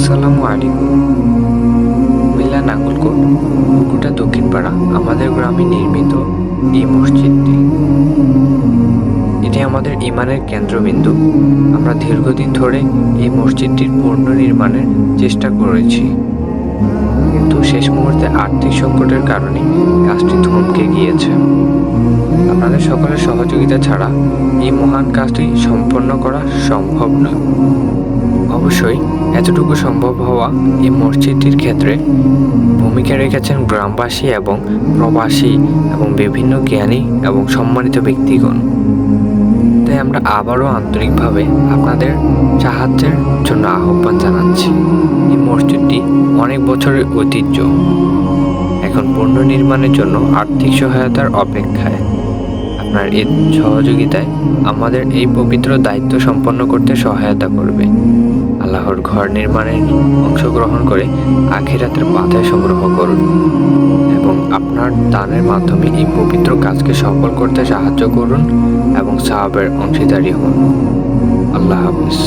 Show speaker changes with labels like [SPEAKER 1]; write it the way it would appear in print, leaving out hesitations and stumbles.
[SPEAKER 1] আসসালামু আলাইকুম। কুমিল্লা নাঙ্গলকোট পুকুরটা দক্ষিণপাড়া আমাদের গ্রামে নির্মিত এই মসজিদটি, এটি আমাদের ইমানের কেন্দ্রবিন্দু। আমরা দীর্ঘদিন ধরে এই মসজিদটির পুনর্নির্মাণের চেষ্টা করেছি, কিন্তু শেষ মুহূর্তে আর্থিক সংকটের কারণে কাজটি থমকে গিয়েছে। আপনাদের সকলের সহযোগিতা ছাড়া এই মহান কাজটি সম্পন্ন করা সম্ভব নয়। অবশ্যই এতটুকু সম্ভব হওয়া এই মসজিদটির ক্ষেত্রে ভূমিকা রেখেছেন গ্রামবাসী এবং প্রবাসী এবং বিভিন্ন জ্ঞানী এবং সম্মানিত ব্যক্তিগণ। তাই আমরা আবারও আন্তরিকভাবে আপনাদের সাহায্যের জন্য আহ্বান জানাচ্ছি। এই মসজিদটি অনেক বছরের ঐতিহ্য, এখন পুনর্নির্মাণের জন্য আর্থিক সহায়তার অপেক্ষায়। আপনার এই সহযোগিতায় আমাদের এই পবিত্র দায়িত্ব সম্পন্ন করতে সহায়তা করবে। আল্লাহর ঘর নির্মাণে অংশগ্রহণ করে আখিরাতের পাতায় সংগ্রহ করুন এবং আপনার দানের মাধ্যমে এই পবিত্র কাজকে সফল করতে সাহায্য করুন এবং সওয়াবের অংশীদারি হন। আল্লাহ হাফিজ।